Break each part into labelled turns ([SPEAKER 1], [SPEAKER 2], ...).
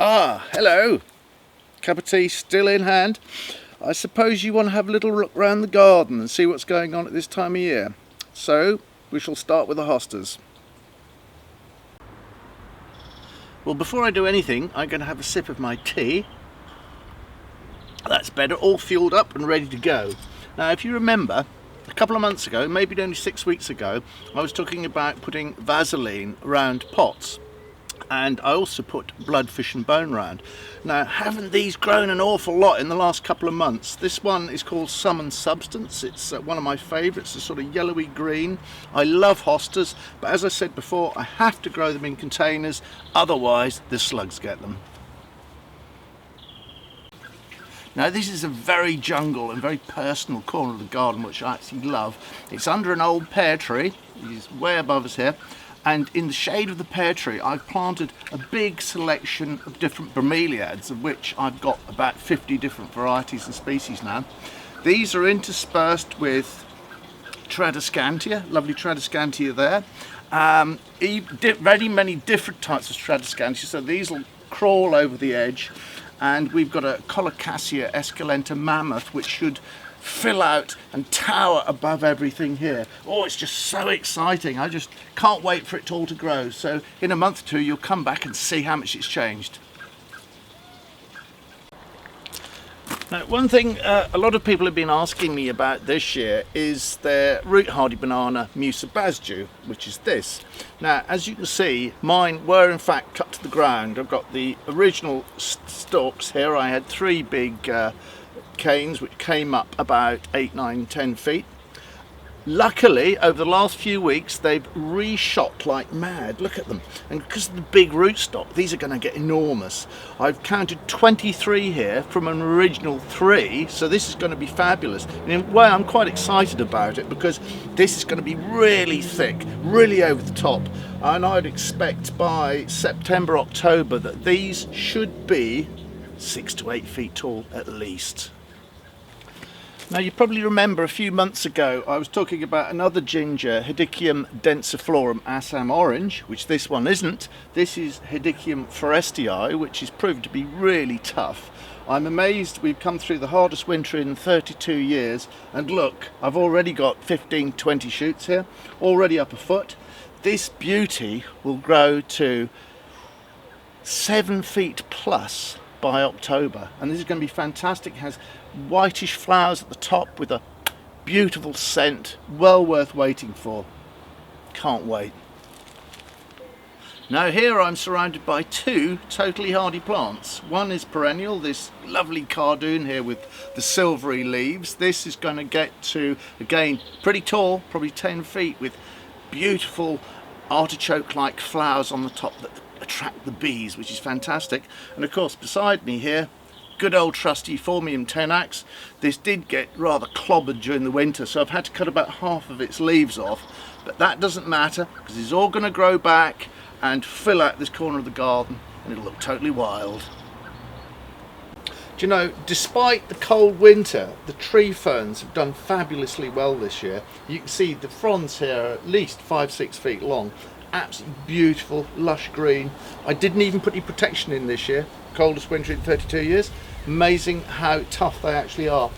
[SPEAKER 1] Ah, hello. Cup of tea still in hand. I suppose you want to have a little look round the garden and see what's going on at this time of year. So, we shall start with the hostas. Well, before I do anything, I'm going to have a sip of my tea. That's better, all fueled up and ready to go. Now, if you remember, a couple of months ago, maybe only 6 weeks ago, I was talking about putting Vaseline around pots. And I also put bloodfish and bone round. Now, haven't these grown an awful lot in the last couple of months? This one is called Summon Substance. It's one of my favourites, a sort of yellowy green. I love hostas, but as I said before, I have to grow them in containers, otherwise the slugs get them. Now, this is a very jungle and very personal corner of the garden, which I actually love. It's under an old pear tree. It's way above us here. And in the shade of the pear tree, I've planted a big selection of different bromeliads, of which I've got about 50 different varieties and species now. These are interspersed with Tradescantia, lovely Tradescantia there. Very many different types of Tradescantia, so these will crawl over the edge. And we've got a Alocasia esculenta mammoth, which should fill out and tower above everything here. Oh, it's just so exciting. I just can't wait for it all to grow. So in a month or two, you'll come back and see how much it's changed. Now, one thing a lot of people have been asking me about this year is their root hardy banana Musabasju, which is this. Now, as you can see, mine were in fact cut to the ground. I've got the original stalks here. I had 3 big canes which came up about 8, 9, 10 feet. Luckily, over the last few weeks, they've reshot like mad. Look at them. And because of the big rootstock, these are going to get enormous. I've counted 23 here from an original 3, so this is going to be fabulous. In a way, I'm quite excited about it because this is going to be really thick, really over the top. And I'd expect by September, October that these should be 6 to 8 feet tall at least. Now, you probably remember a few months ago I was talking about another ginger, Hedychium densiflorum Assam orange, which this one isn't. This is Hedychium forestii, which is proved to be really tough. I'm amazed we've come through the hardest winter in 32 years, and look, I've already got 15, 20 shoots here, already up a foot. This beauty will grow to 7 feet plus by October, and this is going to be fantastic. It has whitish flowers at the top with a beautiful scent, well worth waiting for. Can't wait. Now, here I'm surrounded by 2 totally hardy plants. One is perennial, this lovely cardoon here with the silvery leaves. This is going to get to, again, pretty tall, probably 10 feet, with beautiful artichoke-like flowers on the top that attract the bees, which is fantastic. And of course, beside me here, good old trusty Phormium tenax. This did get rather clobbered during the winter, so I've had to cut about half of its leaves off, but that doesn't matter because it's all going to grow back and fill out this corner of the garden, and it'll look totally wild. Do you know, despite the cold winter, the tree ferns have done fabulously well this year. You can see the fronds here are at least 5, 6 feet long. Absolutely beautiful, lush green. I didn't even put any protection in this year. Coldest winter in 32 years. Amazing how tough they actually are.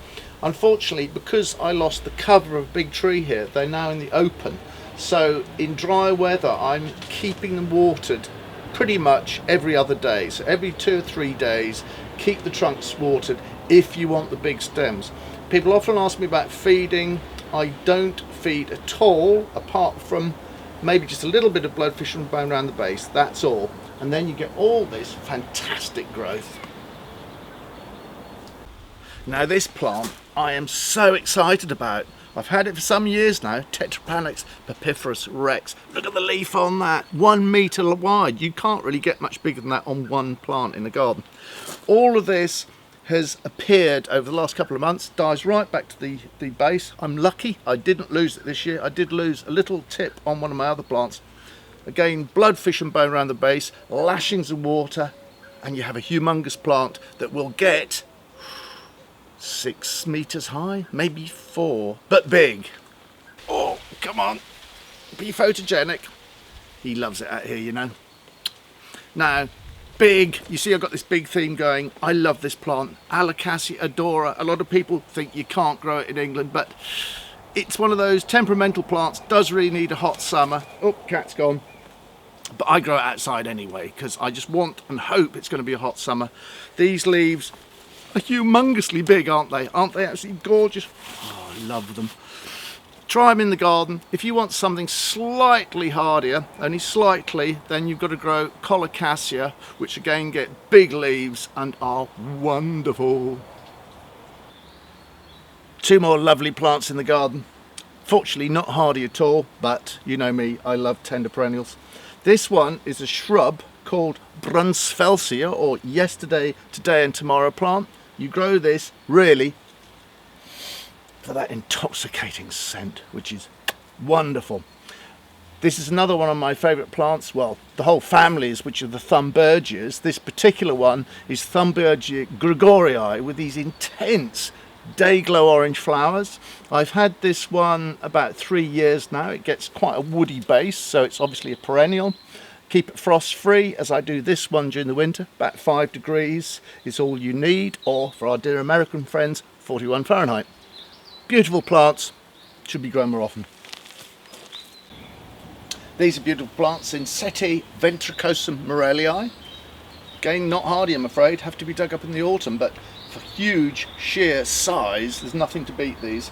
[SPEAKER 1] Unfortunately, because I lost the cover of a big tree here, they're now in the open. So in dry weather, I'm keeping them watered pretty much every other day. So every 2 or 3 days, keep the trunks watered if you want the big stems. People often ask me about feeding. I don't feed at all, apart from maybe just a little bit of bloodfish and bone around the base, that's all. And then you get all this fantastic growth. Now, this plant I am so excited about. I've had it for some years now, Tetrapanax papiferus rex. Look at the leaf on that, 1 metre wide. You can't really get much bigger than that on one plant in the garden. All of this has appeared over the last couple of months, dies right back to the base. I'm lucky I didn't lose it this year. I did lose a little tip on one of my other plants. Again, bloodfish and bone around the base, lashings of water, and you have a humongous plant that will get 6 metres high, maybe 4, but big. Oh, come on, be photogenic. He loves it out here, you know. Now, big. You see I've got this big theme going. I love this plant, Alocasia adora. A lot of people think you can't grow it in England, but it's one of those temperamental plants, does really need a hot summer. Oh, cat's gone. But I grow it outside anyway because I just want and hope it's going to be a hot summer. These leaves are humongously big, aren't they? Aren't they absolutely gorgeous? Oh, I love them. Try them in the garden. If you want something slightly hardier, only slightly, then you've got to grow Colocasia, which again get big leaves and are wonderful. Two more lovely plants in the garden. Fortunately not hardy at all, but you know me, I love tender perennials. This one is a shrub called Brunsfelsia, or yesterday, today and tomorrow plant. You grow this really for that intoxicating scent, which is wonderful. This is another one of my favourite plants. Well, the whole families, which are the Thunbergias. This particular one is Thunbergia gregorii with these intense day glow orange flowers. I've had this one about 3 years now. It gets quite a woody base, so it's obviously a perennial. Keep it frost free, as I do this one during the winter. About 5 degrees is all you need, or for our dear American friends, 41 Fahrenheit. Beautiful plants, should be grown more often. These are beautiful plants, Inseti ventricosum morellii. Again, not hardy I'm afraid, have to be dug up in the autumn, but for huge sheer size there's nothing to beat these.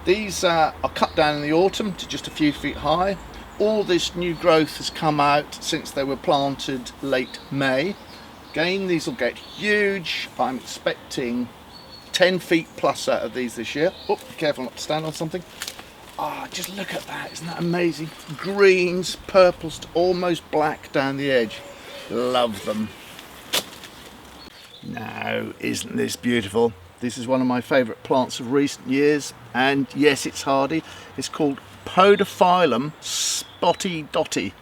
[SPEAKER 1] These are cut down in the autumn to just a few feet high. All this new growth has come out since they were planted late May. Again, these will get huge. I'm expecting 10 feet plus out of these this year. Oh, be careful not to stand on something. Ah, just look at that, isn't that amazing? Greens, purples to almost black down the edge. Love them. Now, isn't this beautiful? This is one of my favourite plants of recent years, and yes, it's hardy. It's called Podophyllum spotty dotty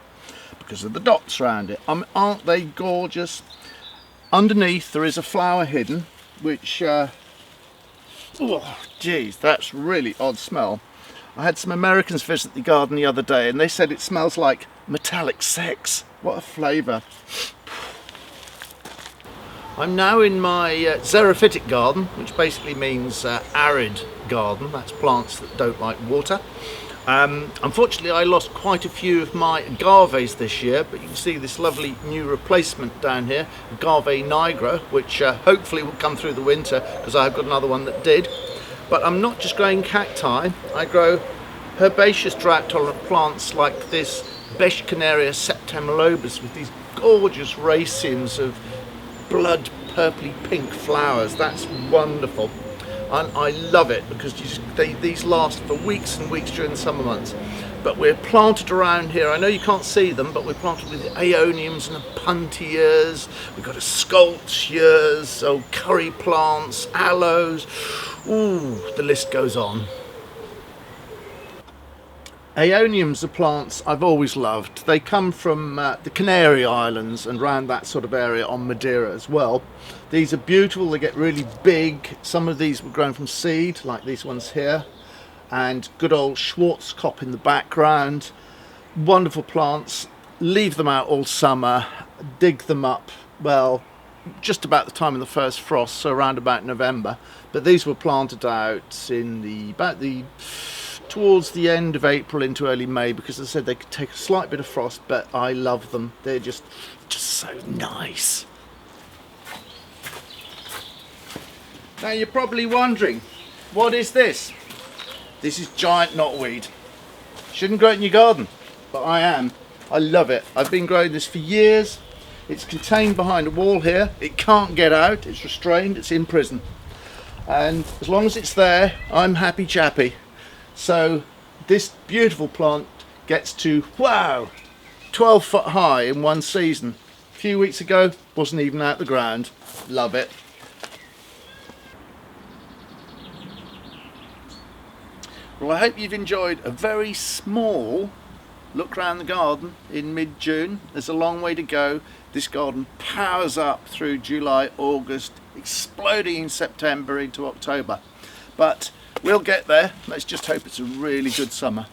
[SPEAKER 1] because of the dots around it. Aren't they gorgeous? Underneath there is a flower hidden, which, oh geez, that's really odd smell. I had some Americans visit the garden the other day and they said it smells like metallic sex. What a flavour. I'm now in my xerophytic garden, which basically means arid garden. That's plants that don't like water. Unfortunately, I lost quite a few of my agaves this year, but you can see this lovely new replacement down here, Agave nigra, which hopefully will come through the winter because I've got another one that did. But I'm not just growing cacti, I grow herbaceous drought-tolerant plants like this Beschcanaria septemlobus with these gorgeous racemes of blood purpley pink flowers. That's wonderful. And I love it because these last for weeks and weeks during the summer months. But we're planted around here. I know you can't see them, but we're planted with Aeoniums and Apuntias. We've got Escultias, curry plants, aloes. Ooh, the list goes on. Aeoniums are plants I've always loved. They come from the Canary Islands and around that sort of area on Madeira as well. These are beautiful, they get really big. Some of these were grown from seed, like these ones here. And good old Schwarzkopf in the background. Wonderful plants. Leave them out all summer, dig them up, well, just about the time of the first frost, so around about November. But these were planted out in towards the end of April into early May, because as I said, they could take a slight bit of frost, but I love them. They're just so nice. Now you're probably wondering, what is this? This is giant knotweed. Shouldn't grow it in your garden, but I am. I love it. I've been growing this for years. It's contained behind a wall here. It can't get out. It's restrained. It's in prison. And as long as it's there, I'm happy chappy. So this beautiful plant gets to, wow, 12 foot high in one season. A few weeks ago, wasn't even out the ground. Love it. Well, I hope you've enjoyed a very small look around the garden in mid-June. There's a long way to go. This garden powers up through July, August, exploding in September into October. But we'll get there. Let's just hope it's a really good summer.